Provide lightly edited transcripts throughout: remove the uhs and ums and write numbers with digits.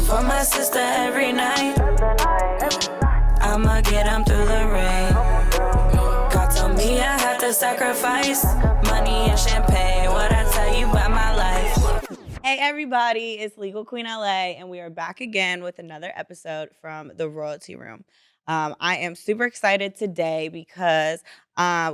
for my sister every night. I'ma get them through the rain. God told me I had to sacrifice money and champagne. What I tell you about my life. Hey everybody, it's Legal Queen LA, and we are back again with another episode from the Royalty Room. I am super excited today because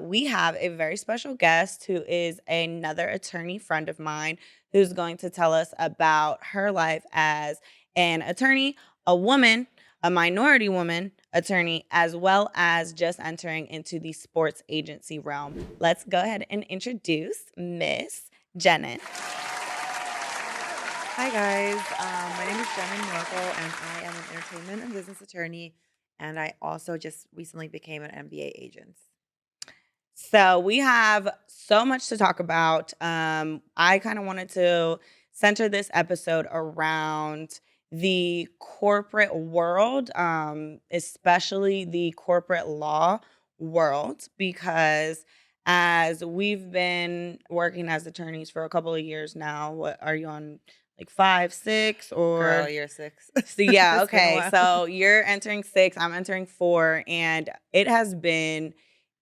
we have a very special guest who is another attorney friend of mine who's going to tell us about her life as an attorney, a woman, a minority woman attorney, as well as just entering into the sports agency realm. Let's go ahead and introduce Miss Jenin. Hi guys, my name is Jenna Norkel and I am an entertainment and business attorney, and I also just recently became an MBA agent. So we have so much to talk about. I kind of wanted to center this episode around the corporate world, especially the corporate law world, because as we've been working as attorneys for a couple of years now, what are you on? Like 5, 6, or Girl, year 6. so yeah, It's been a okay. while. So you're entering 6, I'm entering 4, and it has been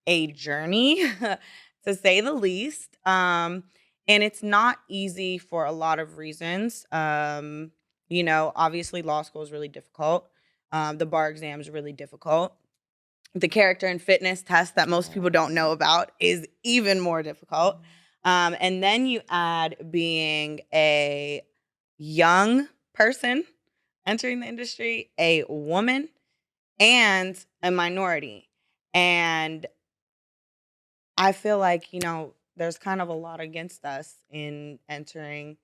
a journey to say the least. And it's not easy for a lot of reasons. Obviously law school is really difficult. The bar exam is really difficult. The character and fitness test that most people don't know about is even more difficult. And then you add being a young person entering the industry, a woman, and a minority. And I feel like, there's kind of a lot against us in entering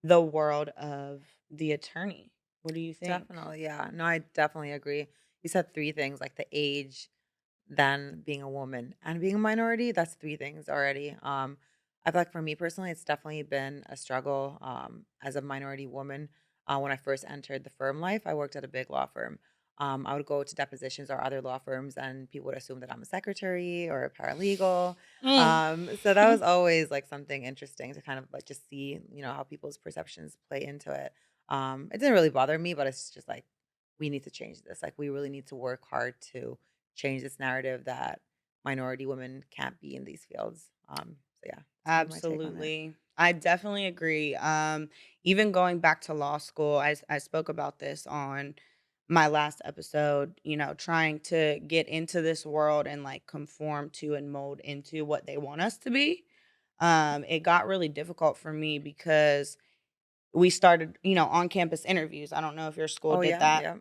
the world of the attorney. What do you think? Definitely, yeah. No, I definitely agree. You said 3 things, like the age, then being a woman, and being a minority. That's 3 things already. I feel like for me personally, it's definitely been a struggle as a minority woman. When I first entered the firm life, I worked at a big law firm. I would go to depositions or other law firms, and people would assume that I'm a secretary or a paralegal. So that was always like something interesting to kind of like just see, how people's perceptions play into it. It didn't really bother me, but it's just like we need to change this. Like we really need to work hard to change this narrative that minority women can't be in these fields. So yeah, that's my take on it. Absolutely. I definitely agree. Even going back to law school, I spoke about this on my last episode, trying to get into this world and like conform to and mold into what they want us to be. It got really difficult for me because we started, on campus interviews. I don't know if your school Oh did yeah, that.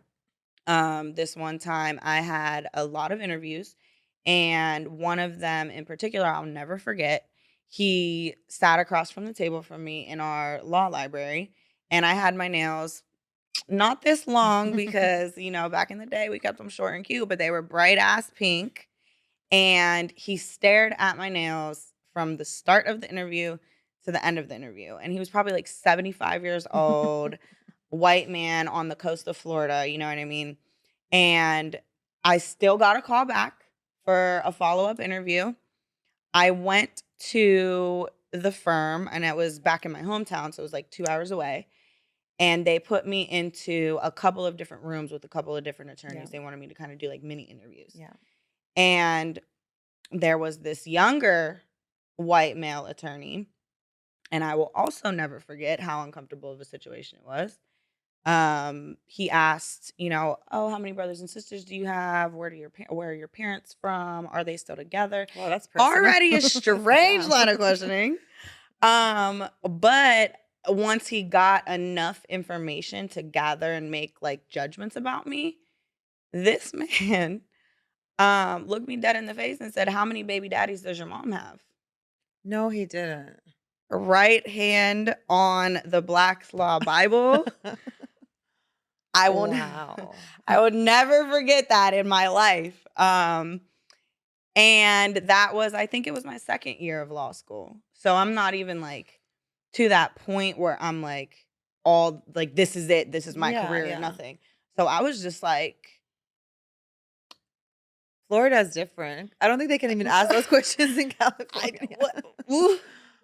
yeah. This one time I had a lot of interviews, and one of them in particular, I'll never forget. He sat across from the table from me in our law library, and I had my nails not this long because, back in the day we kept them short and cute, but they were bright ass pink. And he stared at my nails from the start of the interview to the end of the interview. And he was probably like 75 years old, white man on the coast of Florida, you know what I mean? And I still got a call back for a follow-up interview. I went to the firm, and it was back in my hometown, so it was like 2 hours away. And they put me into a couple of different rooms with a couple of different attorneys. Yeah. They wanted me to kind of do like mini interviews. Yeah. And there was this younger white male attorney, and I will also never forget how uncomfortable of a situation it was. He asked, oh, how many brothers and sisters do you have? Where are your parents from? Are they still together? Well, that's personal. Already a strange Yeah. line of questioning. But once he got enough information to gather and make like judgments about me, this man looked me dead in the face and said, how many baby daddies does your mom have? No, he didn't. Right hand on the Black's Law Bible. I will Wow. I would never forget that in my life. And that was, I think it was my second year of law school. So I'm not even like to that point where I'm like all like, this is it. This is my Yeah, career or yeah. nothing. So I was just like, Florida's different. I don't think they can even ask those questions in California.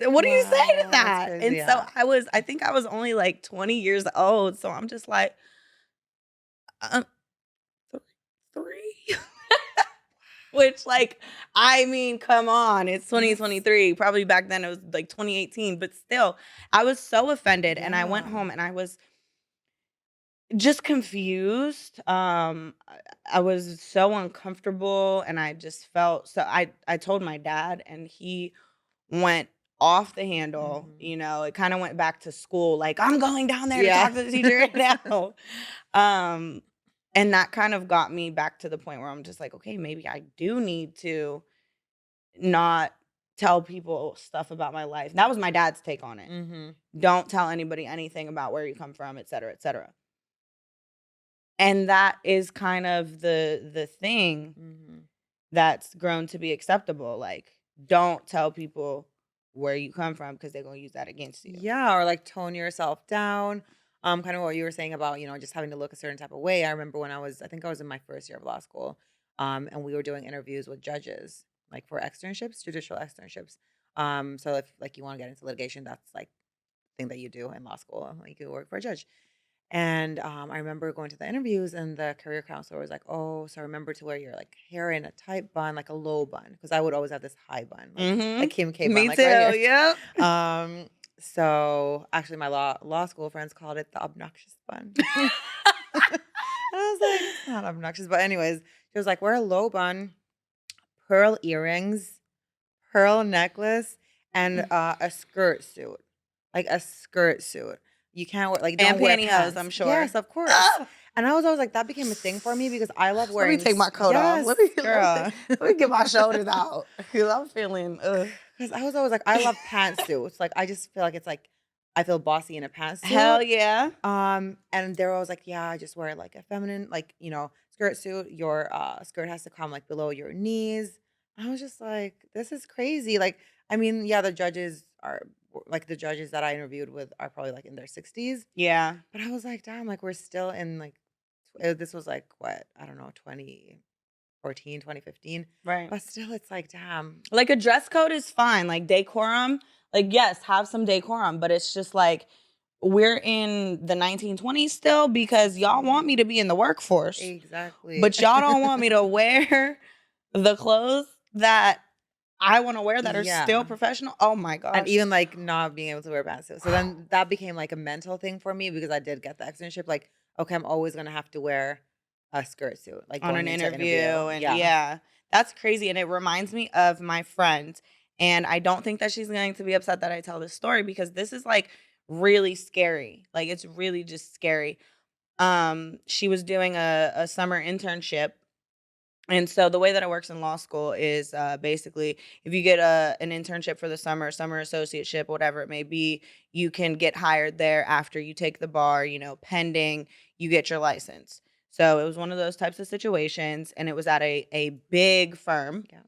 what do you say to Wow, that's that? crazy, And so yeah. I think I was only like 20 years old. So I'm just like, Um, three. Which, like, I mean, come on, it's 2023. Probably back then it was like 2018, but still, I was so offended. And I went Yeah. home and I was just confused. I was so uncomfortable and I just felt so. I told my dad and he went off the handle. Mhm. You know, it kind of went back to school. Like, I'm going down there to Yeah. talk to the teacher right now. Um, and that kind of got me back to the point where I'm just like, okay, maybe I do need to not tell people stuff about my life. That was my dad's take on it. Mhm. Don't tell anybody anything about where you come from, et cetera, et cetera. And that is kind of the thing Mhm. that's grown to be acceptable. Like, don't tell people where you come from because they're gonna use that against you. Yeah, or like tone yourself down. Kind of what you were saying about, just having to look a certain type of way. I remember when I think I was in my first year of law school, and we were doing interviews with judges, like for externships, judicial externships. So if like you want to get into litigation, that's like thing that you do in law school. Like you work for a judge. And I remember going to the interviews, and the career counselor was like, "Oh, so remember to wear your like hair in a tight bun, like a low bun, because I would always have this high bun, like Kim K bun, Me like too. right here." Yep. So actually, my law school friends called it the obnoxious bun. And I was like, "It's not obnoxious," but anyways, she was like, "Wear a low bun, pearl earrings, pearl necklace, and a skirt suit, like a skirt suit. You can't wear like And don't wear pantyhose, pants." I'm sure. Yes, of course. Ah! And I was always like, that became a thing for me because I love Let me wearing. take my coat off. Yes, girl. Let me get my shoulders out because I'm feeling. Because I was always like, I love pantsuits. Like I just feel like it's like I feel bossy in a Hell pantsuit. yeah. And they're always like, yeah, I just wear like a feminine, like, skirt suit. Your skirt has to come like below your knees. I was just like, this is crazy. Like, I mean, yeah, the judges that I interviewed with are probably like in their 60s. Yeah. But I was like, damn, like we're still in like, this was like what, I don't know, 2014, 2015. Right. But still, it's like, damn. Like a dress code is fine. Like decorum, like yes, have some decorum, but it's just like we're in the 1920s still because y'all want me to be in the workforce, Exactly. but y'all don't want me to wear the clothes that I want to wear that are still Yeah. professional. Oh my And gosh. even like not being able to wear pantsuits. So then that became like a mental thing for me because I did get the externship. Like, okay, I'm always gonna have to wear a skirt suit, like On going an into an interview interview. and Yeah. yeah, that's crazy. And it reminds me of my friend. And I don't think that she's going to be upset that I tell this story because this is like really scary. Like it's really just scary. She was doing a summer internship. And so the way that it works in law school is basically if you get an internship for the summer associateship, whatever it may be, you can get hired there after you take the bar, pending you get your license. So it was one of those types of situations, and it was at a big firm, Yeah.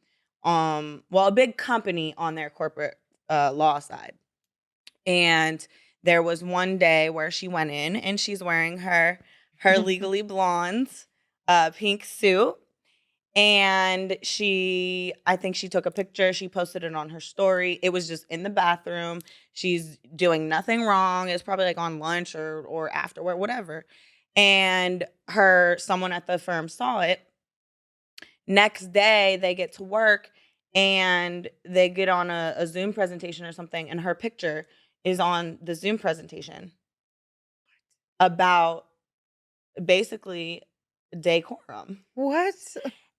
well, a big company on their corporate law side. And there was one day where she went in and she's wearing her legally blonde pink suit, and I think she took a picture. She posted it on her story. It was just in the bathroom. She's doing nothing wrong. It's probably like on lunch or afterward, whatever. And someone at the firm saw it. Next day, they get to work and they get on a Zoom presentation or something, and her picture is on the Zoom presentation about basically decorum. What?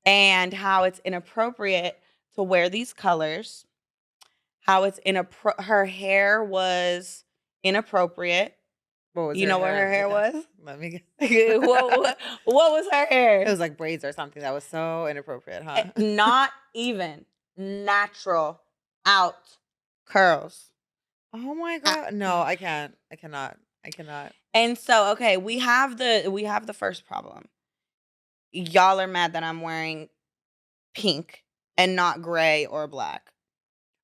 And how it's inappropriate to wear these colors, how it's her hair was inappropriate. What was You her know what her hair hair? was? Let me what was her hair? It was like braids or something that was so inappropriate, huh? Not even natural out curls. Oh my Uh, god. No, I can't. I cannot. I cannot. And so, okay, we have the first problem. Y'all are mad that I'm wearing pink and not gray or black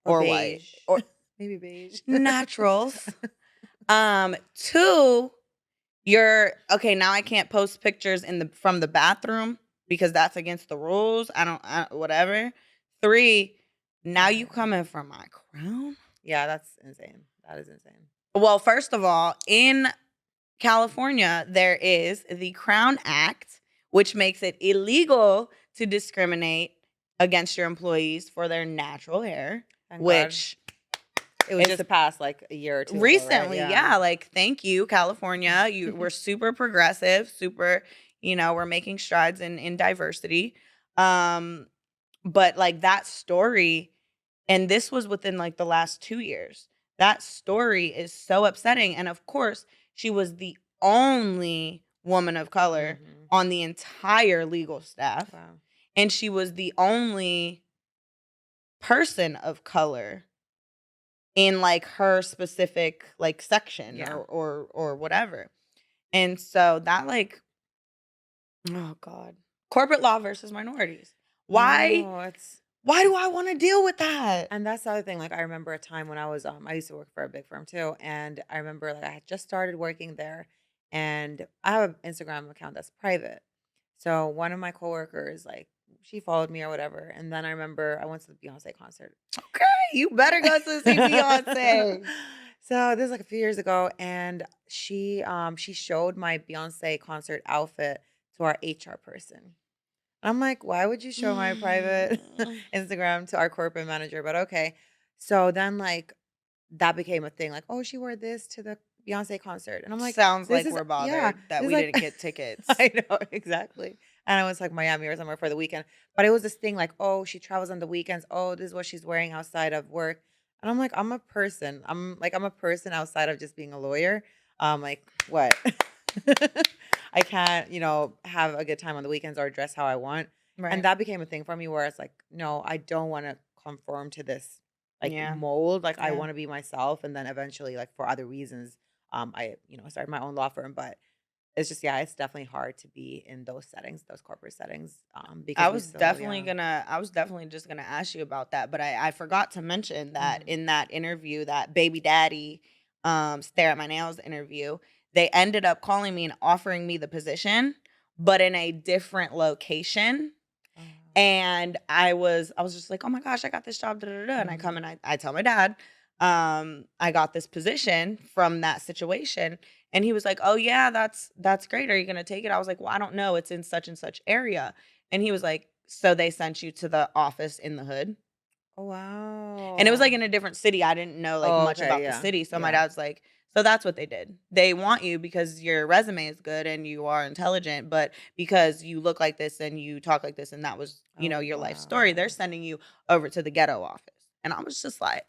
or white beige. or Maybe beige. naturals. Two, you're okay. Now I can't post pictures from the bathroom because that's against the rules. Whatever. Three, now you coming for my crown? Yeah, that's insane. That is insane. Well, first of all, in California, there is the Crown Act, which makes it illegal to discriminate against your employees for their natural hair, Thank God. which It was is just passed like a year or two ago, right? recently, yeah, like thank you, California. We're super progressive, super, we're making strides in diversity. But like that story, and this was within like the last 2 years. That story is so upsetting. And of course, she was the only woman of color Mhm. on the entire legal staff. Wow. And she was the only person of color in like her specific like section Yeah. or whatever. And so that like, oh God. Corporate law versus minorities. Why No, it's do I want to deal with that? and that's the other thing. Like I remember a time when I was I used to work for a big firm too, and I remember like I had just started working there, and I have an Instagram account that's private. So one of my coworkers like she followed me or whatever, and then I remember I went to the Beyonce concert. Okay, you better go to see Beyonce. So this is like a few years ago, and she showed my Beyonce concert outfit to our HR person. I'm like, why would you show my private Instagram to our corporate manager? But okay. So then like that became a thing. Like, oh, she wore this to the Beyonce concert. And I'm like, Sounds this like is we're yeah, bothered that this is we like didn't get tickets. I know, exactly. And I was like Miami or somewhere for the weekend. But it was this thing like, oh, she travels on the weekends. Oh, this is what she's wearing outside of work. And I'm like, I'm a person. I'm a person outside of just being a lawyer. Like what? I can't, have a good time on the weekends or dress how I want. Right. And that became a thing for me where it's like, no, I don't want to conform to this like Yeah. mold. Like I Yeah. want to be myself. And then eventually, like for other reasons, I, started my own law firm. But it's just, yeah, it's definitely hard to be in those settings, those corporate settings. Because I we was still, definitely yeah. just gonna ask you about that, but I forgot to mention that Mhm. in that interview, that baby daddy stare at my nails interview, they ended up calling me and offering me the position, but in a different location. Oh. And I was just like, oh my gosh, I got this job, da, da, da. And I come Mhm. and I tell my dad, I got this position from that situation. And he was like, oh yeah, that's great. Are you gonna take it? I was like, well, I don't know. It's in such and such area. And he was like, so they sent you to the office in the hood? Oh, And it was like wow. in a different city. I didn't know like Oh, much okay. about the Yeah. city. So my Yeah. dad's like, so that's what they did. They want you because your resume is good and you are intelligent, but because you look like this and you talk like this and that was, Oh, your life story, they're wow. sending you over to the ghetto office. And I was just like,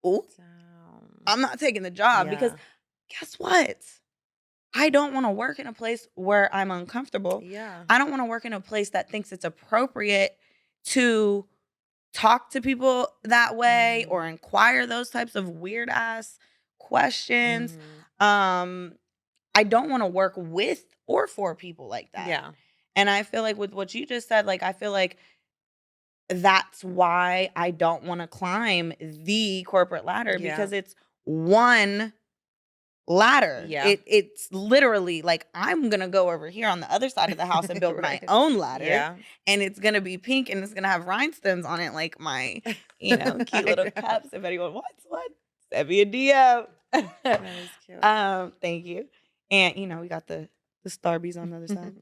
oh, Damn. I'm not taking the job because Yeah. guess what? I don't want to work in a place where I'm uncomfortable. Yeah. I don't want to work in a place that thinks it's appropriate to talk to people that way or Mhm. inquire those types of weird ass questions. Mhm. Um, I don't want to work with or for people like that. Yeah. And I feel like with what you just said, like I feel like that's why I don't want to climb the corporate ladder Yeah. because it's one ladder. Yeah. It's literally like I'm gonna go over here on the other side of the house and build my Right. own ladder, Yeah. and it's gonna be pink and it's gonna have rhinestones on it, like my, cute I little know. cups. If anyone wants one, send me a DM. That is cute. Thank you. And we got the Starbies on the other side.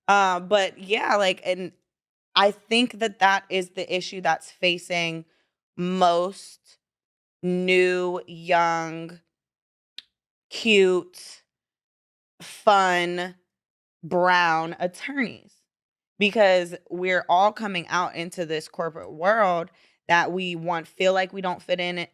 But yeah, like, and I think that is the issue that's facing most new, young, cute, fun, brown attorneys because we're all coming out into this corporate world that we feel like we don't fit in it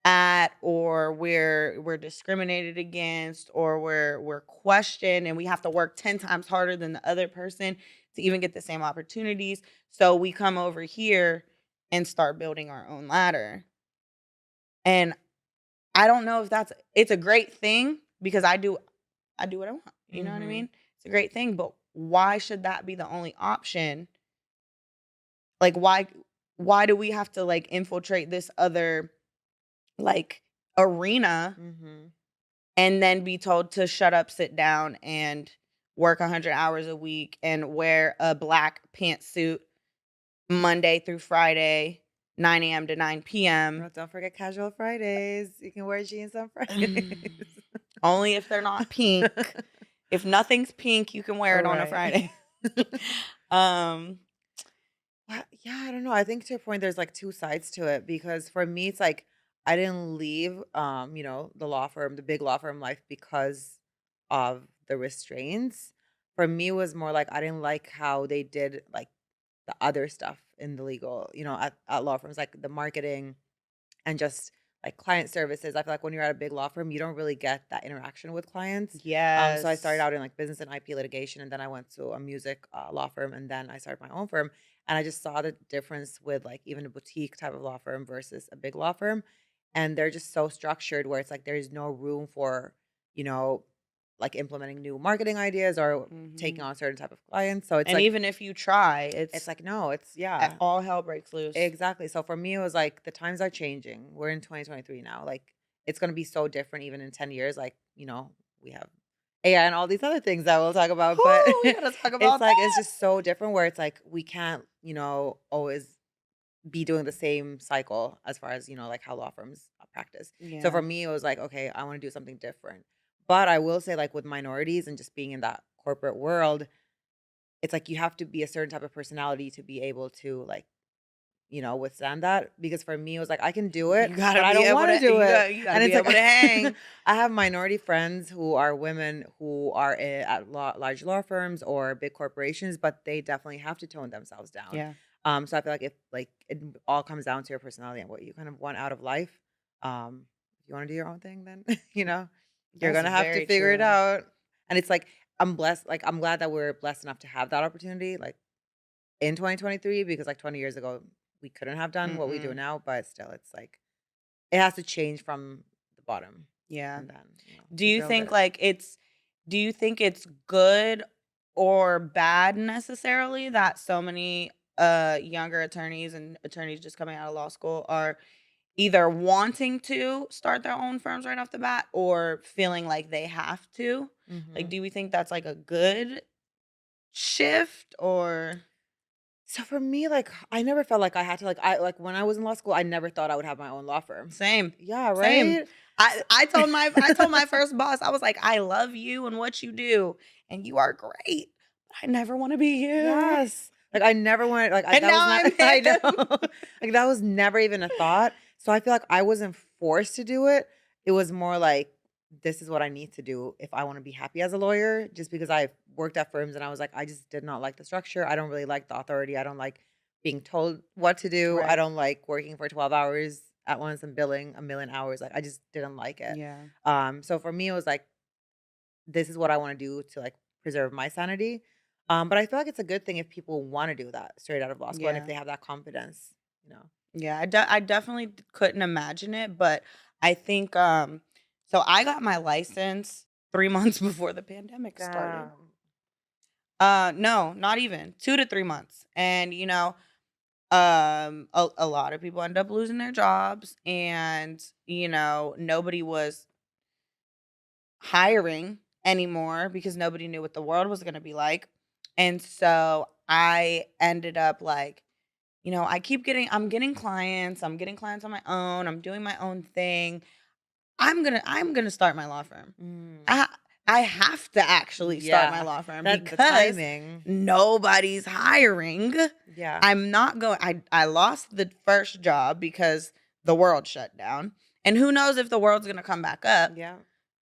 at, or we're discriminated against, or we're questioned and we have to work 10 times harder than the other person to even get the same opportunities. So we come over here and start building our own ladder. And I don't know if it's a great thing because I do what I want. You know what I Mhm. mean? It's a great thing, but why should that be the only option? Like why do we have to like infiltrate this other like arena Mhm. and then be told to shut up, sit down and work 100 hours a week and wear a black pantsuit Monday through Friday, 9 a.m. to 9 p.m. Well, don't forget casual Fridays. You can wear jeans on Fridays. Only if they're not pink. If nothing's pink, you can wear it on a Right. Friday. um, Yeah, I don't know. I think to your point, there's like two sides to it because for me, it's like I didn't leave, the law firm, the big law firm life because of the restraints. For me, it was more like I didn't like how they did like the other stuff in the legal, at law firms, like the marketing and just like client services. I feel like when you're at a big law firm, you don't really get that interaction with clients. So I started yes. out in like business and IP litigation, and then I went to a music law firm, and then I started my own firm. And I just saw the difference with like even a boutique type of law firm versus a big law firm, and they're just so structured where it's like there's no room for you know like implementing new marketing ideas or taking Mhm. on certain type of clients. So it's And like even if you try, it's like no, it's all hell breaks loose. exactly. So for me, it was like the times are changing. We're in 2023 now. Like it's going to be so different even in 10 years. Like, we have AI and all these other things that we'll talk about. But Whew, we gotta talk it's about like, it's that. just so different where it's like we can't, always be doing the same cycle as far as, like how law firms practice. So Yeah. for me, it was like, okay, I want to do something different. But I will say, like with minorities and just being in that corporate world, it's like you have to be a certain type of personality to be able to like withstand that because for me, it was like, I can do it, You but gotta I be don't able want to to do it. you gotta And be it's like, able to hang. I have minority friends who are women who are at large law firms or big corporations, but they definitely have to tone themselves down. Yeah. So I feel like if like it all comes down to your personality and what you kind of want out of life. If you want to do your own thing, then you're That's gonna have to very figure it true. out. And it's like I'm blessed, like I'm glad that we're blessed enough to have that opportunity. Like in 2023 because like 20 years ago we couldn't have done what we do Mm-mm. now, but still it's like it has to change from the bottom Yeah. and then, Do we you build think it. like do you think it's good or bad necessarily that so many younger attorneys and attorneys just coming out of law school are either wanting to start their own firms right off the bat or feeling like they have to? Like Mhm. do we think that's like a good shift or So for me, like I never felt like I had to I like when I was in law school, I never thought I would have my own law firm. same? Yeah, Same. right? So I told my first boss, I was like, "I love you and what you do, and you are great, but I never wanna be you." Yes. Like, I never wanted And that was now not I'm I know. him. Like, that was never even a thought. So I feel like I wasn't forced to do it. It was more like, this is what I need to do if I wanna be happy as a lawyer, just because I worked at firms and I was like, I just did not like the structure. I don't really like the authority. I don't like being told what to do. I Right. don't like working for 12 hours at once and billing a million hours. Like, I just didn't like it. Yeah. So for me, it was like, this is what I wanna do to, like, preserve my sanity. But I feel like it's a good thing if people wanna do that straight out of law school and if Yeah. they have that confidence, you know? Yeah, I definitely couldn't imagine it, but I think, so I got my license 3 months before the pandemic started. Damn. No, not even, 2 to 3 months, and, a lot of people end up losing their jobs and, nobody was hiring anymore because nobody knew what the world was gonna be like. And so I ended up like, I'm getting clients, on my own, I'm doing my own thing. I'm gonna start my law firm. Mm. I I have to actually start my Yeah. law firm That the because timing. nobody's hiring. Yeah. I'm not going I lost the first job because the world shut down. And who knows if the world's gonna come back up Yeah.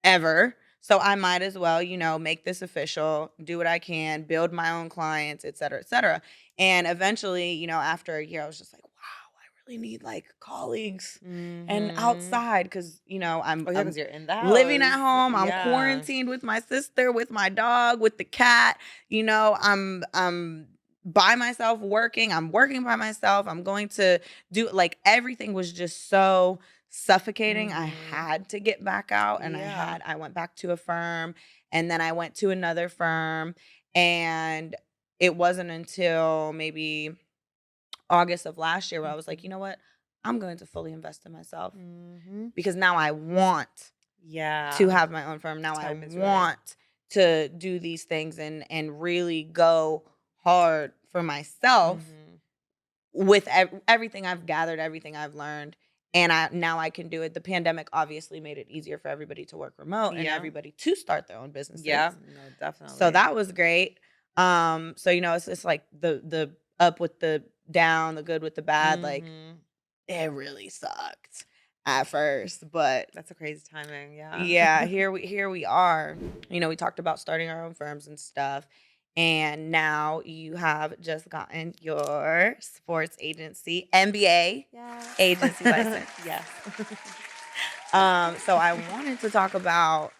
ever. So I might as well, make this official, do what I can, build my own clients, et cetera, et cetera. And eventually, after a year, I was just like, wow, I really need like colleagues and Mhm. outside because, Oh, yeah, I'm because 'cause you're in the living at house. home. I'm Yeah. quarantined with my sister, with my dog, with the cat. I'm by myself working. I'm working by myself. I'm going to do like everything was just so suffocating. I Mhm. had to get back out and Yeah. I went back to a firm and then I went to another firm and it wasn't until maybe August of last year where I was like, Mhm. "You know what? I'm going to fully invest in myself Mhm. because now I want to Yeah. have my own firm. The Now I time is right. want to do these things and really go hard for myself Mhm. with everything I've gathered, everything I've learned, and now I can do it. The pandemic obviously made it easier for everybody to work remote and Yeah. everybody to start their own businesses. Yeah. No, So definitely. that was great. So it's like the up with the down, the good with the bad. Like Mhm. it really sucked at first, but That's a crazy timing. Yeah. yeah, here we are. We talked about starting our own firms and stuff. And now you have just gotten your sports agency, MBA Yeah. agency license. Yes. So I wanted to talk about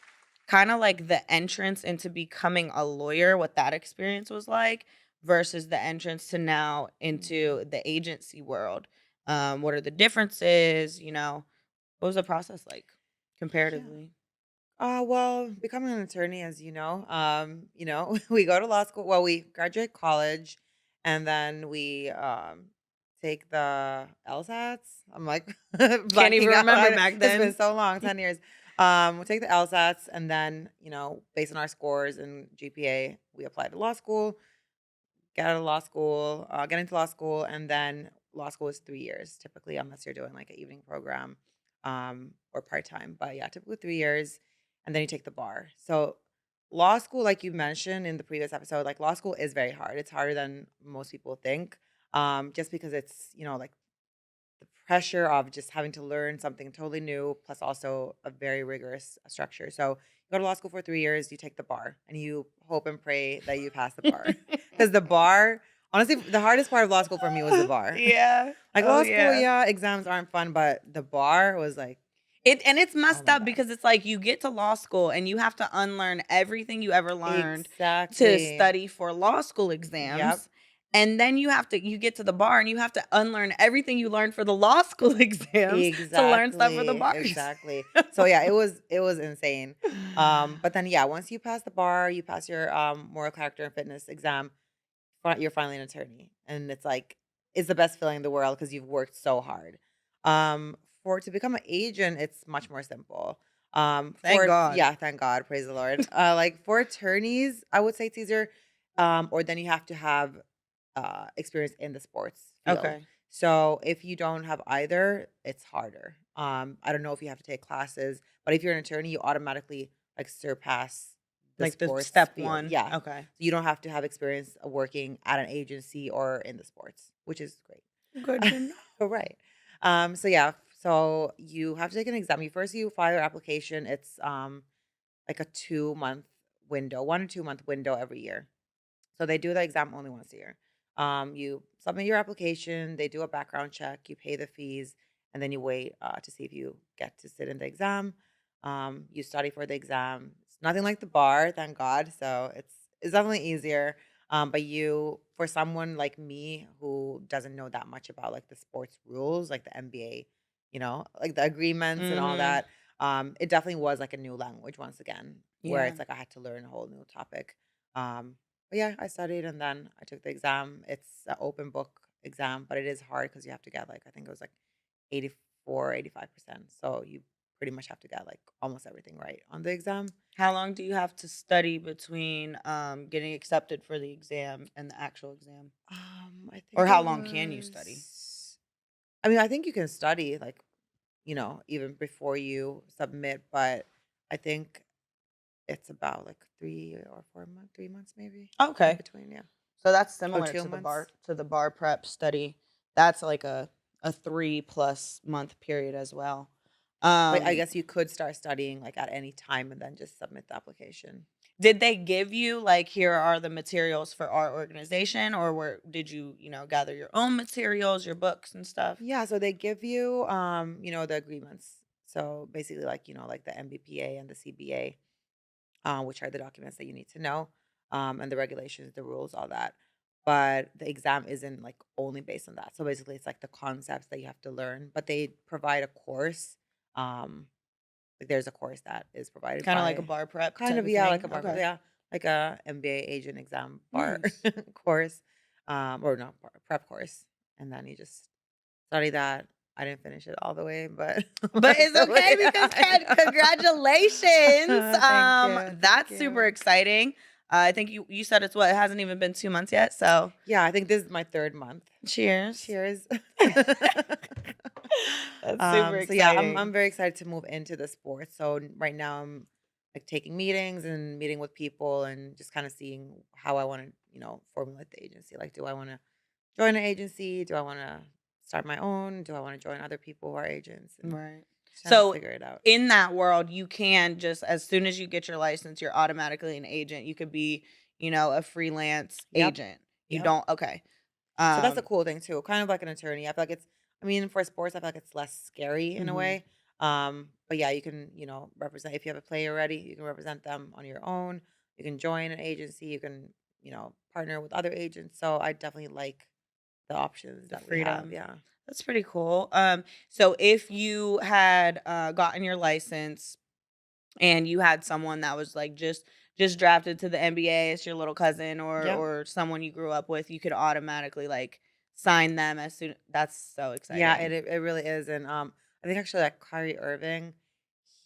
kind of like the entrance into becoming a lawyer, what that experience was like, versus the entrance to now into the agency world. What are the differences? What was the process like Yeah. comparatively? Well, becoming an attorney, as we go to law school. Well, we graduate college, and then we take the LSATs. I'm like Can't even blanking out. remember back It's been then. so long, 10 years. We take the LSATs, and then based on our scores and GPA, we apply to law school. Get into law school, and then law school is 3 years typically, unless you're doing like an evening program, or part time. But yeah, typically 3 years, and then you take the bar. So law school, like you mentioned in the previous episode, like law school is very hard. It's harder than most people think, just because it's like the pressure of just having to learn something totally new, plus also a very rigorous structure. So you go to law school for 3 years, you take the bar, and you hope and pray that you pass the bar. Because the bar, honestly, the hardest part of law school for me was the bar. Yeah. Like Oh law school, yeah. yeah, exams aren't fun, but the bar was like, It's oh messed my up God. because it's like you get to law school and you have to unlearn everything you ever learned to Exactly. study for law school exams. Yep. And then you get to the bar and you have to unlearn everything you learned for the law school exams to learn stuff for the bar. Exactly. So yeah, it was insane. But then yeah, once you pass the bar, you pass your moral character and fitness exam, you're finally an attorney, and it's the best feeling in the world because you've worked so hard. For to become an agent, it's much more simple. Thank God. Yeah, thank God, praise the Lord. Like for attorneys, I would say it's easier. Or then you have to have experience in the sports field. Okay. So if you don't have either, it's harder. I don't know if you have to take classes, but if you're an attorney, you automatically like surpass the Like the sports step field. one. Yeah. Okay. You don't have to have experience of working at an agency or in the sports, which is great. Good to know. Right. So yeah, so you have to take an exam. You file your application. It's like a 2 month window, 1 or 2 month window every year. So they do the exam only once a year. You submit your application, they do a background check, you pay the fees, and then you wait to see if you get to sit in the exam. You study for the exam. It's nothing like the bar, thank God. So it's definitely easier. But for someone like me who doesn't know that much about like the sports rules, like the NBA, like the agreements and all Mhm. that, it definitely was like a new language once again, where Yeah. it's like I had to learn a whole new topic. Um, but yeah, I studied and then I took the exam. It's an open book exam, but it is hard because you have to get like, I think it was like 84, 85%. So you pretty much have to get like almost everything right on the exam. How long do you have to study between getting accepted for the exam and the actual exam? I think Or how long can you study? I mean, I think you can study like, even before you submit, but I think it's about like 3 or 4 months, 3 months maybe in Okay. between. Yeah. So that's Or similar 2 months. to the bar prep study. That's like a 3+ month period as well. But I Um, guess you could start studying like at any time and then just submit the application. did they give you like here are the materials for our organization, or did you gather your own materials, your books and stuff? Yeah, so they give you the agreements. So basically like the MBPA and the CBA, which are the documents that you need to know, and the regulations, the rules, all that. But the exam isn't like only based on that. So basically it's like the concepts that you have to learn, but they provide a course. Um like there's a course that is provided Kind of like a by bar prep kind type of, of yeah, thing. like a bar, Okay. yeah, like a MBA agent exam bar Nice. course, or not prep course, and then you just study that. I didn't finish it all the way, but But it's okay because congratulations. Thank you, thank That's super you. exciting. I think you said it hasn't even been 2 months yet. So Yeah, I think this is my third month. cheers. Cheers. That's super So yeah, I'm exciting. very excited to move into the sports. So right now I'm like taking meetings and meeting with people and just kind of seeing how I want to, formulate the agency. Like, do I want to join an agency? Do I want to start my own? Do I want to join other people who are agents and Right. just trying to So figure it out? in that world, you can just as soon as you get your license, you're automatically an agent. You could be, a freelance Yep. agent. You Yep. don't okay. So that's a Um cool thing too, kind of like an attorney. I feel like I mean, for sports, I feel like it's less scary in a mhm. way. But yeah, you can, represent if you have a player ready, you can represent them on your own. You can join an agency, you can, partner with other agents. So I definitely like the options The that we have. freedom. Yeah. That's pretty cool. So if you had gotten your license and you had someone that was like just drafted to the NBA, it's your little cousin or Yep. or someone you grew up with, you could automatically like sign them as soon. That's so Yeah, exciting. it really is. And I think actually like Kyrie Irving,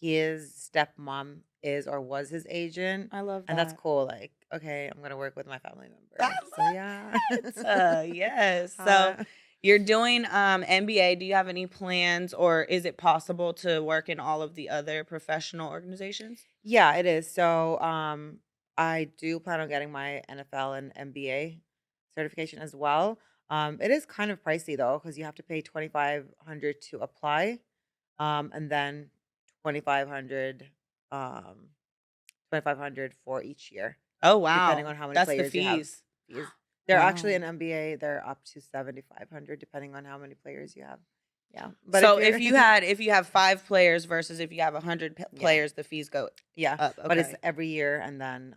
his stepmom is or was his agent. I love And that's that. cool. Like, okay, I'm gonna work with my family I member. So yeah. love it. Yes. So Hot. you're doing NBA. Do you have any plans or is it possible to work in all of the other professional organizations? Yeah, it is. So, I do plan on getting my NFL and NBA certification as well. It is kind of pricey though, because you have to pay 2,500 to apply, and then 2,500, um, 2,500 for each year, Oh depending wow. on how many That's the players you have. fees. Fees. They're actually Wow. in NBA. They're up to 7,500, depending on how many players you have. Yeah, but if So you're, if you have 5 players versus if you have 100 yeah. players, the fees go Yeah, up. but it's Okay. every year, and then,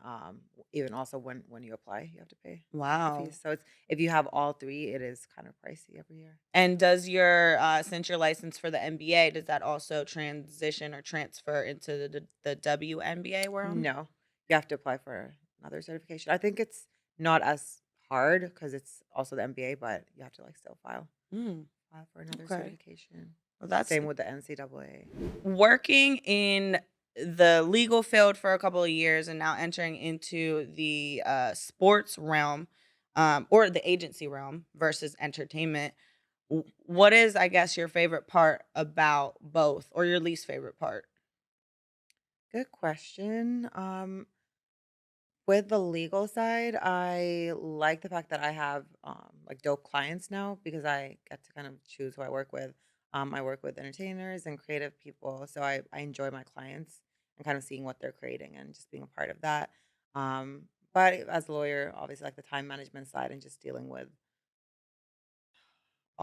even also when you apply, you have to pay the Wow. fees. So it's if you have all 3, it is kind of pricey every year. And does your since your license for the NBA, does that also transition or transfer into the WNBA world? No, you have to apply for another certification. I think it's not as hard because it's also the MBA, but you have to, like, still Mm, file for another okay. certification. Well, that's Same with the NCAA. working in the legal field for a couple of years and now entering into the sports realm or the agency realm versus entertainment. What is, I guess, your favorite part about both or your least favorite part? Good question. With the legal side, I like the fact that I have, like, dope clients now because I get to kind of choose who I work with. I work with entertainers and creative people, so I enjoy my clients and kind of seeing what they're creating and just being a part of that. But as a lawyer, obviously, like the time management side and just dealing with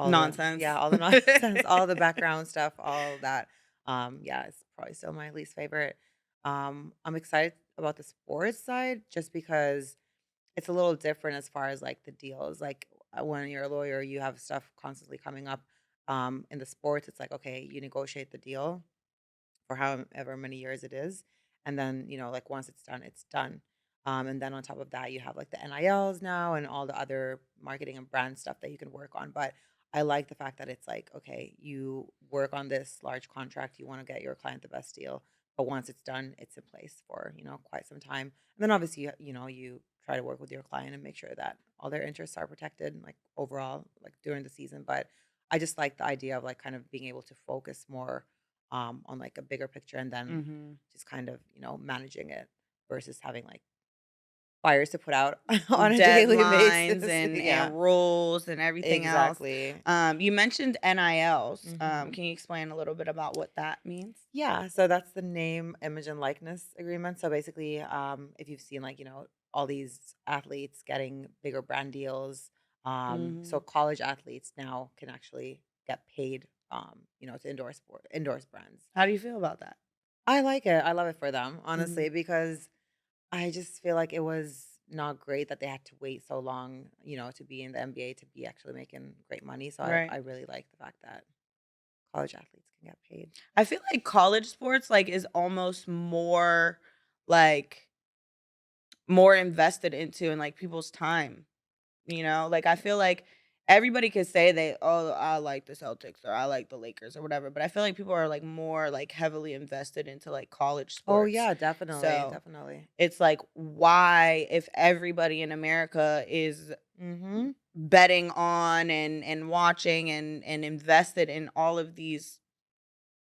Nonsense. all the nonsense, all the background stuff, all that. Yeah, it's probably still my least favorite. I'm excited about the sports side just because it's a little different as far as like the deals. Like when you're a lawyer, you have stuff constantly coming up. In the sports, it's like, okay, you negotiate the deal for however many years it is. And then, like once it's done, it's done. And then on top of that, you have like the NILs now and all the other marketing and brand stuff that you can work on. But I like the fact that it's like, okay, you work on this large contract, you want to get your client the best deal. But once it's done, it's in place for, quite some time. And then obviously, you try to work with your client and make sure that all their interests are protected, like overall, like during the season. But I just like the idea of like kind of being able to focus more on like a bigger picture and then Mhm. just kind of, managing it versus having like fires to put out on a daily Deadlines basis. and Yeah, rules and everything else. exactly. You mentioned NILs. Hmm. Can you explain a little bit about what that means? Yeah, so that's the name, image, and likeness agreement. So basically, if you've seen like, all these athletes getting bigger brand deals, so Mhm. college athletes now can actually get paid, to endorse brands. How do you feel about that? I like it. I love it for them, Mhm. honestly, because I just feel like it was not great that they had to wait so long, to be in the NBA to be actually making great money. So I Right. really like the fact that college athletes can get paid. I feel like college sports, like, is almost more, like, more invested into in, like, people's time. Like, I feel like everybody could say they, "Oh, I like the Celtics," or "I like the Lakers," or whatever, but I feel like people are, like, more, like, heavily invested into, like, college Oh sports. yeah, definitely, So, definitely. it's like, why if everybody in America is Mhm. betting on and watching and invested in all of these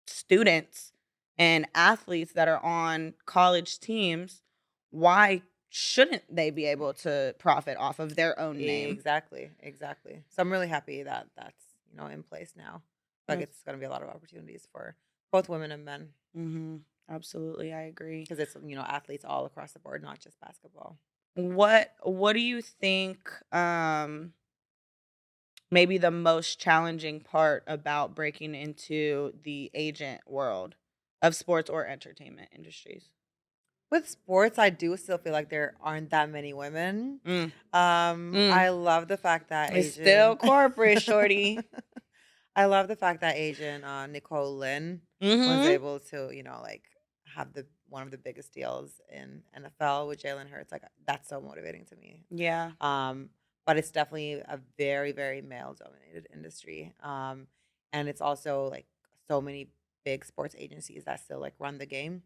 students and athletes that are on college teams, why shouldn't they be able to profit off of their own name? Exactly, exactly. So I'm really happy that that's, in place now. Like That's it's going to be a lot of opportunities for both women and men mhm. Absolutely, I agree. because it's, athletes all across the board, not just basketball. What do you think maybe the most challenging part about breaking into the agent world of sports or entertainment industries? With sports, I do still feel like there aren't that many women. Mm, mm. I love the fact that It's still Asian corporate, shorty. I love the fact that Asian Nicole Lynn was Mhm. able to, like have the one of the biggest deals in NFL with Jalen Hurts. Like that's so motivating to me. Yeah. Um, but it's definitely a very, very male dominated industry. And it's also like so many big sports agencies that still like run the game.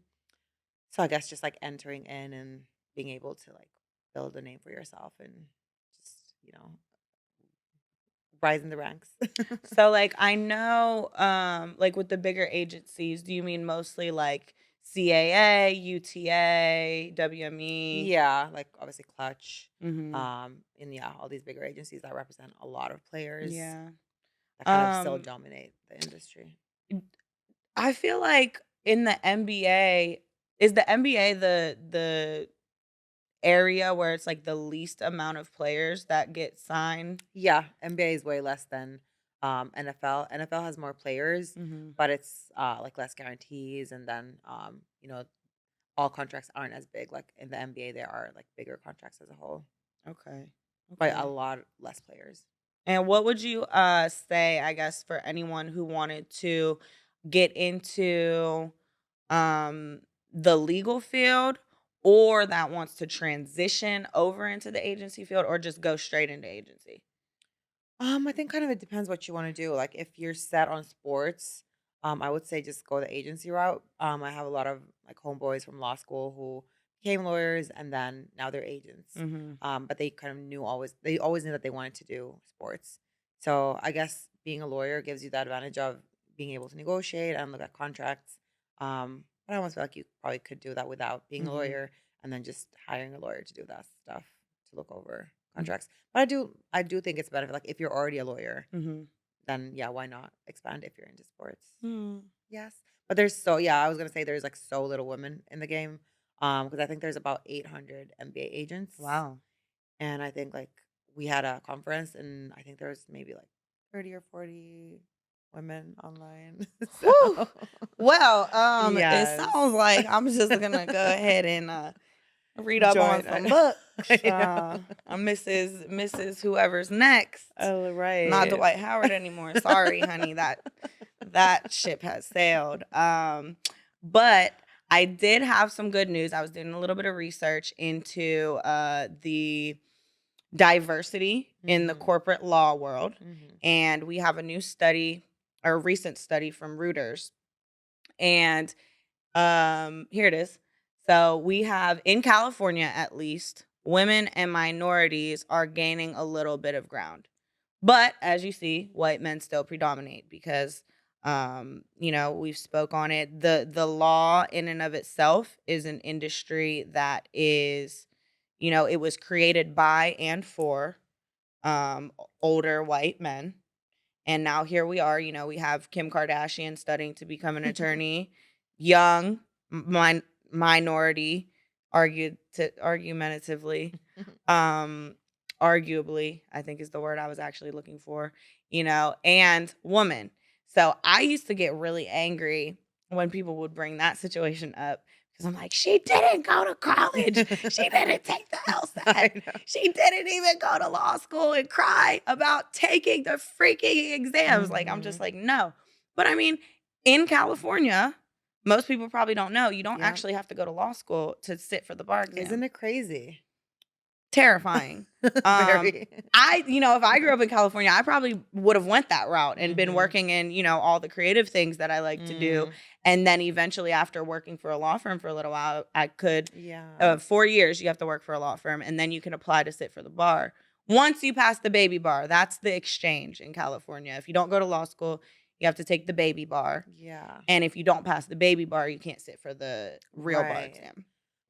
So I guess just like entering in and being able to like build a name for yourself and just, rise in the ranks. So like I know like with the bigger agencies, do you mean mostly like CAA, UTA, WME? Yeah, like obviously Clutch. Mhm. And yeah, all these bigger agencies that represent a lot of players Yeah. that kind of still Um dominate the industry. I feel like in the NBA, is the NBA the area where it's like the least amount of players that get signed? Yeah, NBA is way less than NFL. NFL has more players, Mhm. but it's like less guarantees and then all contracts aren't as big. Like in the NBA there are like bigger contracts as a whole, Okay. but a Okay. lot less players. And what would you say, I guess, for anyone who wanted to get into um the legal field or that wants to transition over into the agency field or just go straight into agency? I think kind of it depends what you want to do. Like if you're set on sports, I would say just go the agency route. I have a lot of like homeboys from law school who became lawyers and then now they're agents. Mhm. But they kind of they always knew that they wanted to do sports. So I guess being a lawyer gives you the advantage of being able to negotiate and look at contracts. But I almost feel like you probably could do that without being a Mhm. lawyer and then just hiring a lawyer to do that stuff to look over contracts. But I do think it's better. Like if you're already a lawyer, Mhm. then yeah, why not expand if you're into sports? Mhm. Yes. But there's so yeah, I was gonna say there's like so little women in the game. Because I think there's about 800 NBA agents. Wow. And I think like we had a conference and I think there was maybe like 30 or 40 women online. Whew. So Well, it yes. sounds like I'm just gonna go ahead and read up on Join some books. I know. I'm Mrs. Whoever's next. Oh, Not right. Dwight Howard anymore. Sorry, honey. That ship has sailed. But I did have some good news. I was doing a little bit of research into the diversity in the Mhm. corporate law world, Mhm. and we have a new study, or a recent study from Reuters, and here it is. So we have in California, at least, women and minorities are gaining a little bit of ground. But as you see, white men still predominate because we've spoke on it. The law in and of itself is an industry that is, it was created by and for older white men. And now here we are, we have Kim Kardashian studying to become an attorney, young, minority, argumentatively, um, arguably, I think is the word I was actually looking for, and woman. So I used to get really angry when people would bring that situation up because I'm like, she didn't go to college. She didn't take the LSAT. I know. She didn't even go to law school and cry about taking the freaking exams. Like, I'm just Mhm. like, no. But I mean, in California, most people probably don't know you don't Yeah. actually have to go to law school to sit for the bar Isn't exam. it crazy? Terrifying. Um, Very. if I grew up in California, I probably would have went that route and been Mhm. working in, all the creative things that I like to do. Mm. And then eventually after working for a law firm for a little while, I could, Yeah. 4 years, you have to work for a law firm and then you can apply to sit for the bar. Once you pass the baby bar, that's the exchange in California. If you don't go to law school, You have to take the baby bar. Yeah. And if you don't pass the baby bar, you can't sit for the real bar Right. exam.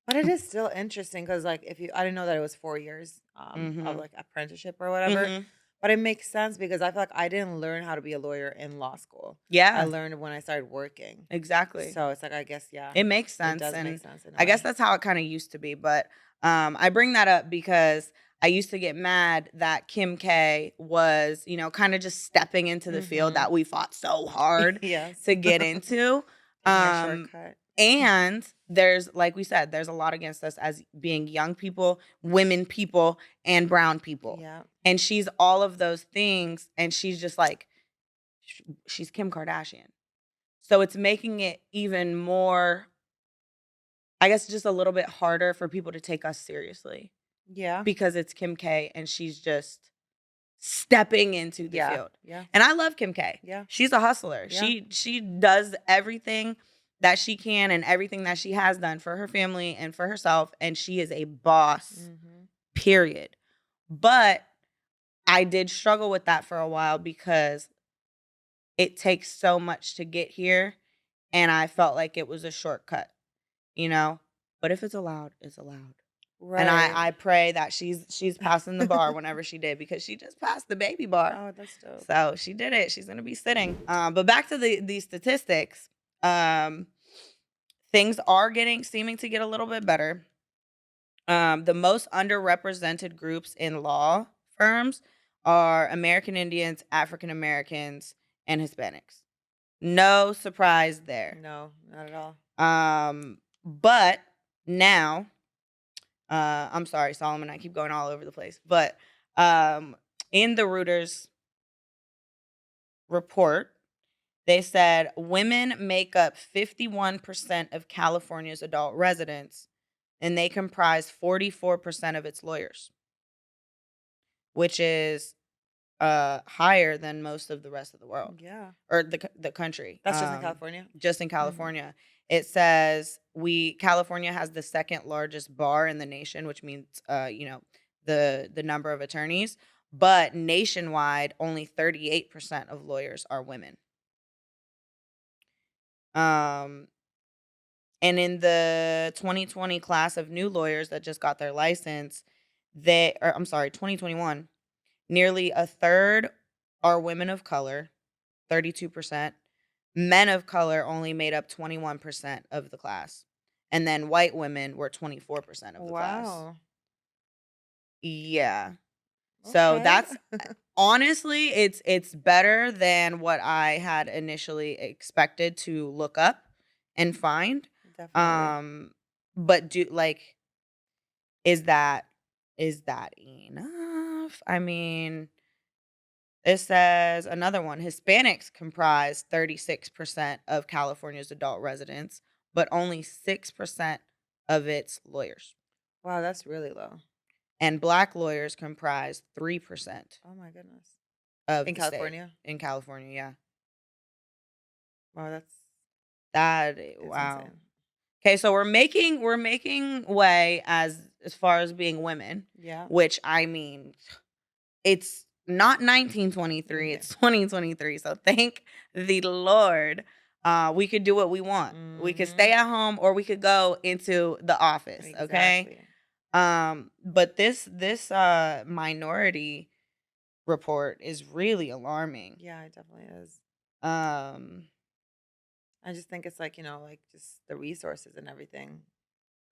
But it is still interesting because, like, I didn't know that it was 4 years of Mhm. like apprenticeship or whatever. Mhm. But it makes sense because I feel like I didn't learn how to be a lawyer in law school. I Yeah, learned when I started working. exactly. So it's like, I guess, yeah, It makes it sense, does make and sense in a I guess way. that's how it kinda used to be, but, I bring that up because I used to get mad that Kim K was, kinda just stepping into the field Mm-hmm. that we fought so hard Yes. to get into, Taking a um, shortcut. and there's like we said, there's a lot against us as being young people, women people, and brown people, Yeah. and she's all of those things, and she's just like she's Kim Kardashian. So it's making it even more, I guess, just a little bit harder for people to take us seriously Yeah. because it's Kim K and she's just stepping into the Yeah. field. Yeah. And I love Kim K. Yeah. She's a hustler. Yeah. She does everything that she can and everything that she has done for her family and for herself, and she is a boss. Mm-hmm. Period. But I did struggle with that for a while because it takes so much to get here, and I felt like it was a shortcut, you know? But if it's allowed, it's allowed. And Right. I pray that she's passing the bar whenever she did, because she just passed the baby bar. Oh, that's dope. So she did it. She's gonna be sitting. But back to the statistics. Things are seeming to get a little bit better. The most underrepresented groups in law firms are American Indians, African Americans, and Hispanics. No surprise there. No, not at all. But now, I'm sorry, Solomon, I keep going all over the place. But in the Reuters report, they said women make up 51% of California's adult residents, and they comprise 44% of its lawyers, which is higher than most of the rest of the world, Yeah. or the country. That's just in California? Just in California. It says California has the second largest bar in the nation, which means the number of attorneys, but nationwide only 38% of lawyers are women. And in the 2020 class of new lawyers that just got their license, 2021, nearly a third are women of color, 32%. Men of color only made up 21% of the class. And then white women were 24% of the class. Wow. Yeah. So that's honestly, it's better than what I had initially expected to look up and find. Definitely. But is that enough? I mean, it says another one. Hispanics comprise 36% of California's adult residents, but only 6% of its lawyers. Wow, that's really low. And black lawyers comprise 3% Oh my goodness. of In the state. California? In California, yeah. Wow, that's Wow. insane. Okay, so we're making way as far as being women, Yeah. which, I mean, it's not 1923, it's 2023. So thank the Lord. We could do what we want. We could stay at home or we could go into the office, okay? Exactly. But this minority report is really alarming. Yeah, it definitely is. Um I just think it's like, like just the resources and everything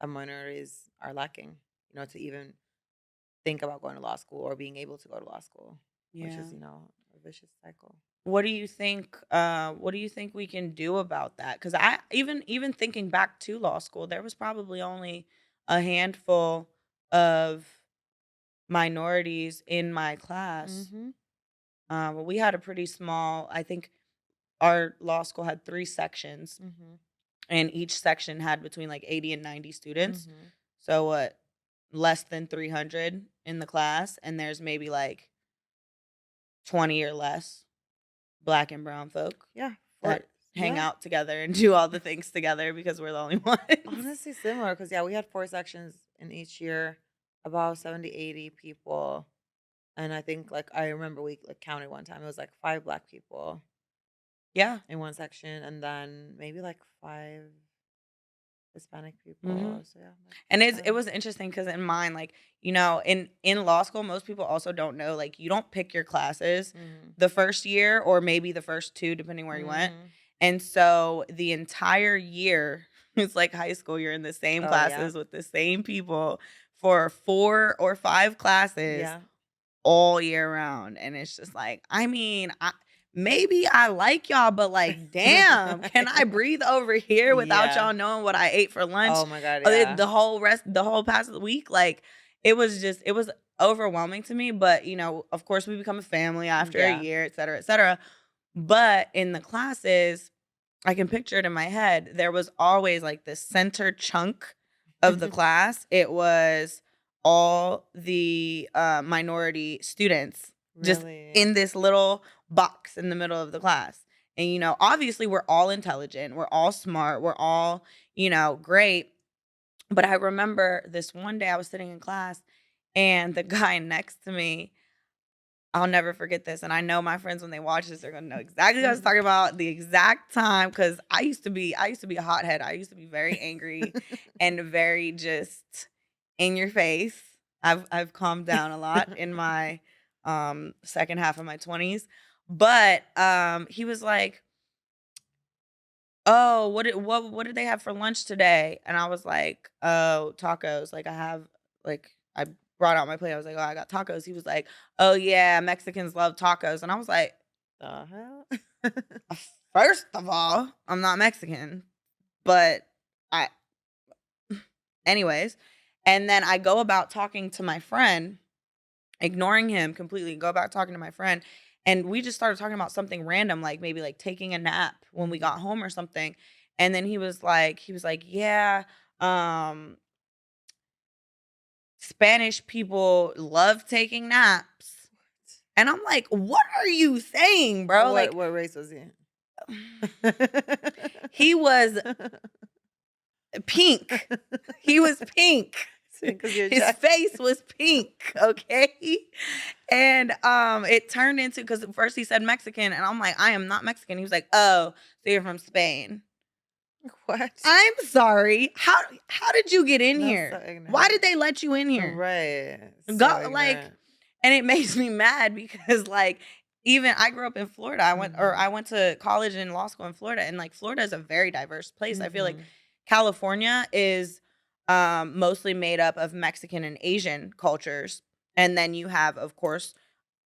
that minorities are lacking, to even think about going to law school or being able to go to law school, which yeah. is, a vicious cycle. What do you think we can do about that? Cuz I even thinking back to law school, there was probably only a handful of minorities in my class. We had a pretty small, I think our law school had 3 sections, and each section had between like 80 and 90 students. So what, less than 300 in the class, and there's maybe like 20 or less black and brown folk Yeah. that hang out together and do all the things together because we're the only ones. Honestly, similar because, yeah, we had 4 sections in each year, about 70, 80 people. And I think, like, I remember we counted one time, it was like 5 black people. Yeah. in one section, and then maybe like 5 Hispanic hmm people. So yeah, like And it 10. was interesting because in mine, like, in law school, most people also don't know, like, you don't pick your classes Mm-hmm. the first year or maybe the first two, depending where you went. Mm-hmm. And so the entire year, it's like high school, you're in the same Oh yeah, classes with the same people for 4 or 5 classes yeah, all year round. And it's just like, I mean, maybe I like y'all, but like, damn, can I breathe over here without yeah. y'all knowing what I ate for lunch? Oh my god, yeah. The whole past of the week, like, it was overwhelming to me. But, of course, we become a family after a Yeah. year, et cetera, et cetera. But in the classes, I can picture it in my head. There was always like this center chunk of the class. It was all the minority students just Really? in this little box in the middle of the class. And, obviously we're all intelligent, we're all smart, we're all, great. But I remember this one day I was sitting in class and the guy next to me, I'll never forget this, and I know my friends when they watch this, they're gonna know exactly what I was talking about, the exact time, because I used to be a hothead. I used to be very angry and very just in your face. I've calmed down a lot in my second half of my 20s. But he was like, "Oh, what did they have for lunch today?" And I was like, "Oh, tacos." Like I brought out my plate. I was like, "Oh, I got tacos." He was like, "Oh yeah, Mexicans love tacos." And I was like, The hell? "First of all, I'm not Mexican." But I anyways, and then I go about talking to my friend, ignoring him completely, go about talking to my friend, and we just started talking about something random, like maybe like taking a nap when we got home or something. And then he was like, "Yeah, um, Spanish people love taking naps." And I'm like, "What are you saying, bro?" What Like, what race was he? he was pink. He was pink. Because you're His Jack. face was pink, okay? And it turned into, because first he said Mexican, and I'm like, "I am not Mexican." He was like, "Oh, so you're from Spain." What? I'm sorry. How did you get in That's so here? Why ignorant. did they let you in here? Right. Go, So like, ignorant. and it makes me mad because, like, even I grew up in Florida. Mhm. I went to college and law school in Florida, and like Florida is a very diverse place. I feel like Mhm. California is mostly made up of Mexican and Asian cultures, and then you have, of course,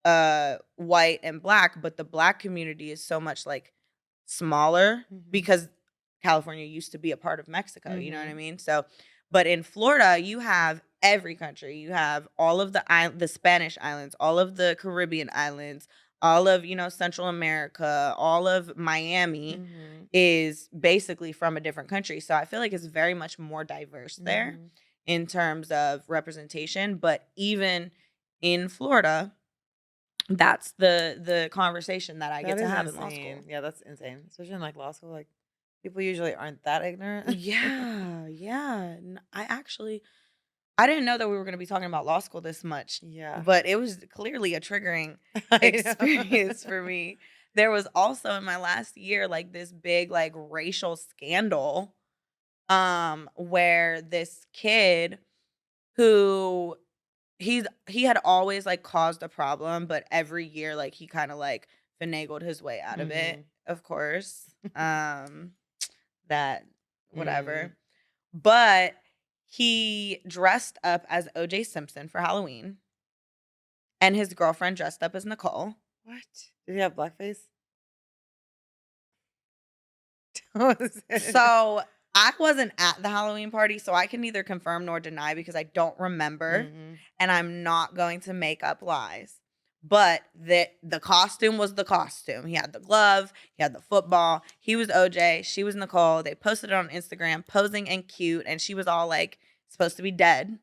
white and black, but the black community is so much like smaller Mhm. because California used to be a part of Mexico, you know what I Mhm. mean? So, but in Florida, you have every country. You have all of the Spanish islands, all of the Caribbean islands, all of, Central America, all of Miami Mhm. is basically from a different country. So I feel like it's very much more diverse there Mhm. in terms of representation, but even in Florida, that's the conversation that I get That to is have in law school. insane. Yeah, that's insane. Especially in like law school, like people usually aren't that ignorant. Yeah, yeah. I didn't know that we were going to be talking about law school this much, Yeah. but it was clearly a triggering I experience know. for me. There was also in my last year like this big like racial scandal where this kid who he had always like caused a problem, but every year like he kind of like finagled his way out of it, Mhm. of course. That Mm. whatever. But he dressed up as OJ Simpson for Halloween, and his girlfriend dressed up as Nicole. What? Did he have blackface? What was it? So I wasn't at the Halloween party, so I can neither confirm nor deny because I don't remember, Mhm. and I'm not going to make up lies. But the costume was the costume. He had the glove, he had the football. He was OJ, she was Nicole. They posted it on Instagram, posing and cute, and she was all like supposed to be dead.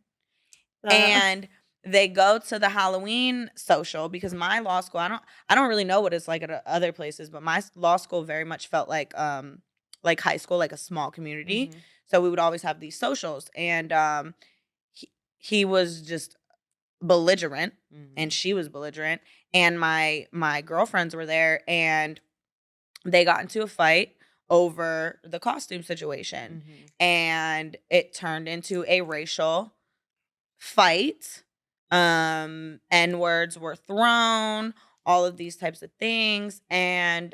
Uh, And they go to the Halloween social because my law school, I don't really know what it's like at other places, but my law school very much felt like high school, like a small community. mhm. So we would always have these socials, and he, he was just belligerent, and Mhm. she was belligerent, and my girlfriends were there, and they got into a fight over the costume situation, Mhm. and it turned into a racial fight. N-words were thrown, all of these types of things, and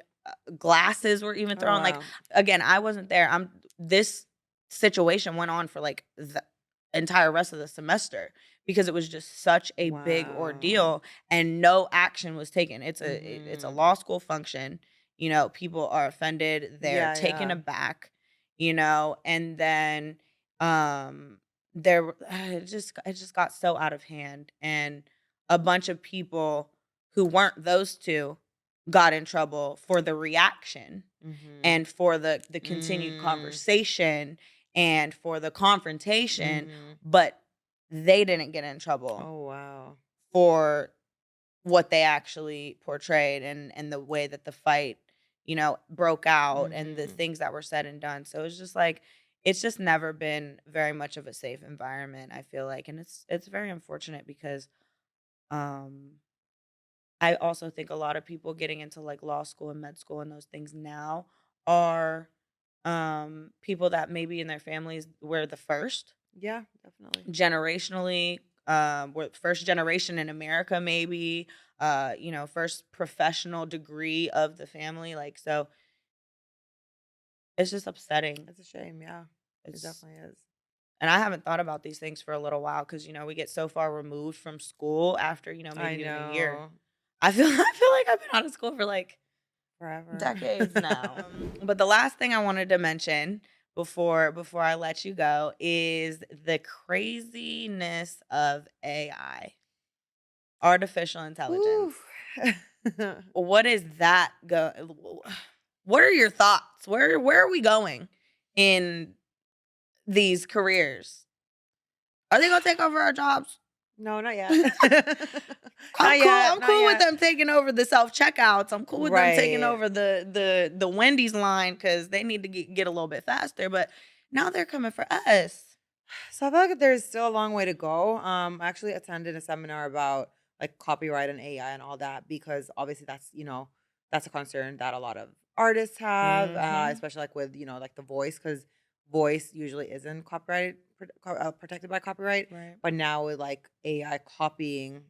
glasses were even Oh, thrown. Like, wow. again, I wasn't there. This situation went on for like the entire rest of the semester because it was just such a big Wow. ordeal and no action was taken. It's a Mhm. law school function. People are offended, they're Yeah, taken yeah. aback, and then um there it just got so out of hand, and a bunch of people who weren't those two got in trouble for the reaction Mhm. and for the continued Mm. conversation and for the confrontation, Mhm. but they didn't get in trouble Oh, wow. for what they actually portrayed and the way that the fight, broke out and the Mhm. things that were said and done. So it's just like it's just never been very much of a safe environment, I feel like. And it's very unfortunate because um I also think a lot of people getting into like law school and med school and those things now are people that maybe in their families were the first Yeah, definitely. generationally, were first generation in America, maybe, first professional degree of the family. Like, so it's just upsetting. It's a shame, yeah. It It's definitely is. And I haven't thought about these things for a little while because we get so far removed from school after I maybe even a year. know. I feel like I've been out of school for like Forever. decades now. But the last thing I wanted to mention before I let you go is the craziness of AI, artificial Ooh. intelligence. What is that What are your thoughts? Where are we going in these careers? Are they gonna take over our jobs? No, not yet. I'm Not cool. yet, I'm not cool with yet. them taking over the self checkouts. I'm cool with them taking Right. over the Wendy's line because they need to get a little bit faster. But now they're coming for us. So I feel like there's still a long way to go. I actually attended a seminar about like copyright and AI and all that because obviously that's a concern that a lot of artists have, Mm-hmm. especially like with like the voice because voice usually isn't protected by copyright, Right. but now with like AI copying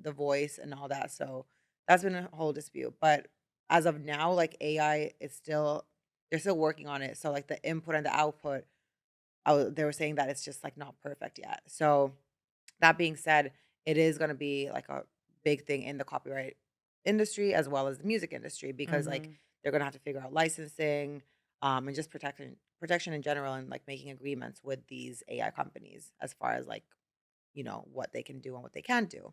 the voice and all that. So that's been a whole dispute. But as of now, like AI is still they're still working on it. So like the input and the output they were saying that it's just like not perfect yet. So that being said, it is going to be like a big thing in the copyright industry as well as the music industry because like Mm-hmm. they're going to have to figure out licensing and just protection in general and like making agreements with these AI companies as far as like what they can do and what they can't do.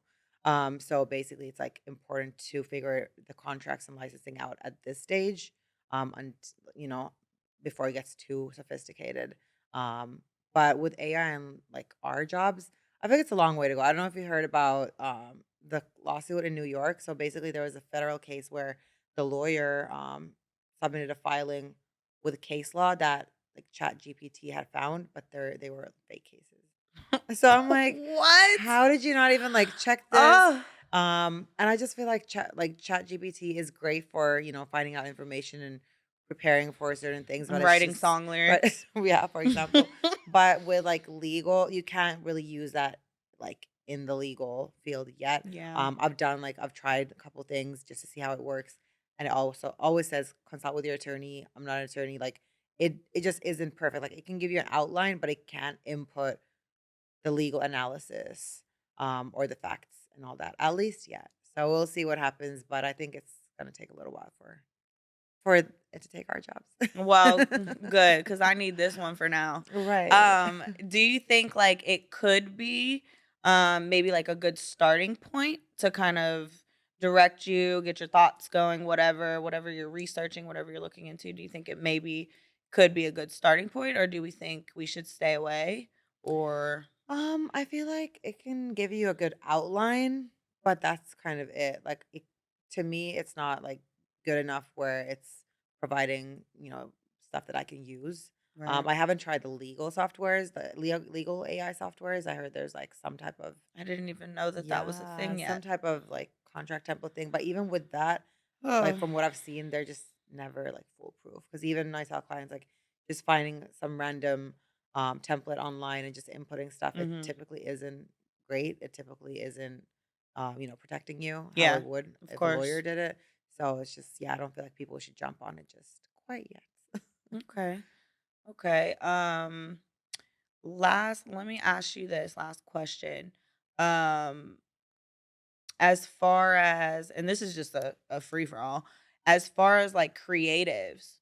So basically, it's like important to figure the contracts and licensing out at this stage, and you know, before it gets too sophisticated. Um, but with AI and like our jobs, I think it's a long way to go. I don't know if you heard about the lawsuit in New York. So basically, there was a federal case where the lawyer submitted a filing with a case law that like Chat GPT had found, but they were fake cases. So I'm like, What? how did you not even like check this? Oh, And I just feel like Chat GPT is great for, finding out information and preparing for certain things, but I'm it's writing just song but lyrics. yeah, for example. But with like legal, you can't really use that like in the legal field yet. Yeah. I've tried a couple things just to see how it works. And it also always says consult with your attorney. I'm not an attorney. Like it just isn't perfect. Like it can give you an outline, but it can't input the legal analysis, or the facts and all that, at least yet. So we'll see what happens, but I think it's gonna take a little while for it to take our Well, jobs. good because I need this one for now. Right. Do you think like it could be maybe like a good starting point to kind of direct you, get your thoughts going, whatever you're researching, whatever you're looking into? Do you think it maybe could be a good starting point, or do we think we should stay away? Or I feel like it can give you a good outline, but that's kind of it. Like to me, it's not like good enough where it's providing, stuff that I can use. right? I haven't tried the legal softwares, the legal AI softwares. I heard there's like some type of I didn't even know that that was a yeah, thing some yet. type of like contract template thing. But even with that, like Oh, from what I've seen, they're just never like foolproof. Because even when I tell clients like just finding some random template online and just inputting stuff, it Mhm. typically isn't great. It typically isn't protecting you how Yeah, it would of if a lawyer course. did it. So it's just I don't feel like people should jump on it just quite yet. Okay. Okay. Last, let me ask you this last question. Um, as far as, and this is just a free for all, as far as like creatives,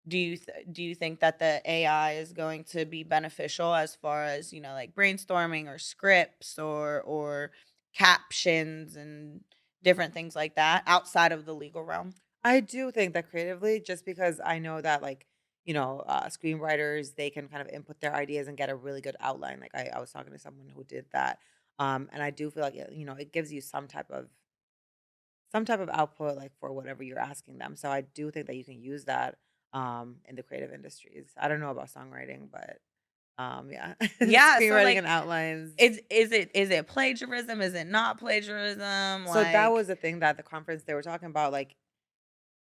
do you think that the AI is going to be beneficial as far as, like brainstorming or scripts or captions and different things like that outside of the legal realm? I do think that creatively, just because I know that screenwriters, they can kind of input their ideas and get a really good outline. Like I was talking to someone who did that. And I do feel like it gives you some type of output like for whatever you're asking them. So I do think that you can use that in the creative industries. I don't know about songwriting, but yeah. Yeah, so Screenwriting like and outlines. is it plagiarism? Is it not plagiarism? So that Like was the thing that the conference they were talking about, like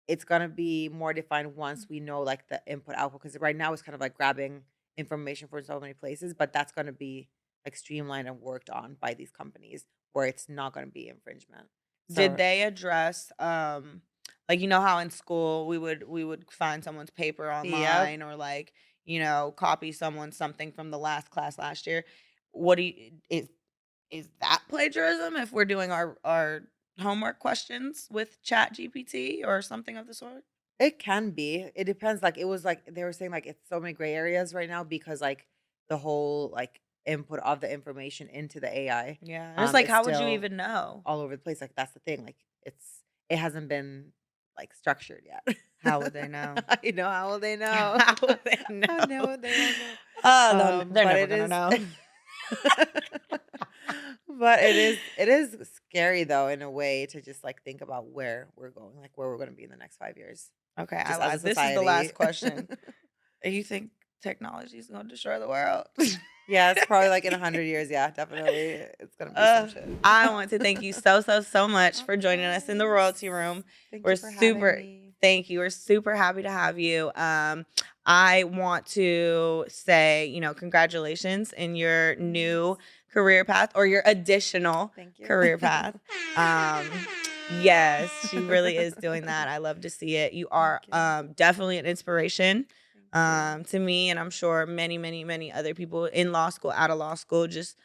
it's gonna be more defined once we know like the input output. Because right now it's kind of like grabbing information from so many places, but that's gonna be like streamlined and worked on by these companies where it's not gonna be infringement. did So they address like how in school we would find someone's paper yep, online or like copy someone something from the last class last year? What do you is that plagiarism if we're doing our homework questions with Chat GPT or something of the sort? it can be. It depends. Like it was like they were saying like it's so many gray areas right now because like the whole like input of the information into the AI Yeah, and it's like, is how would you still even know? all over the place. Like that's the thing. Like it hasn't been like structured yet. How would they know? How will they know? How would they I know? know they won't know. Oh, they're But never it gonna is know. but it is scary though in a way to just like think about where we're going, like where we're going to be in the next 5 years, Okay, I just as a lied. This is the last society. question. You think technology is going to destroy the world? Yeah, it's probably like in 100 years. Yeah, definitely, it's gonna be some uh, shit. I want to thank you so, so, so much Of for joining us in the course. royalty room. Thank We're you for having super, me. thank you. We're super happy to have you. I want to say, congratulations in your new Thanks. career path or your additional Thank you. career path. Um, yes, she really is doing that. I love to see it. You Thank are you. definitely an inspiration Thank you. to me, and I'm sure many, many, many other people in law school, out of law school, just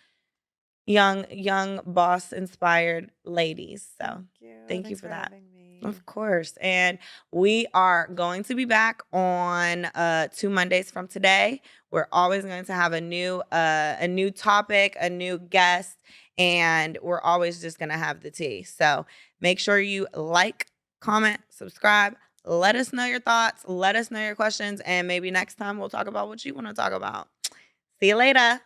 young boss inspired ladies. So Thank you. thank you Thanks for for that. having me. Of course. And we are going to be back on 2 Mondays from today. We're always going to have a new topic, a new guest, and we're always just gonna have the tea. So make sure you like, comment, subscribe. Let us know your thoughts. Let us know your questions. And maybe next time we'll talk about what you want to talk about. See you later.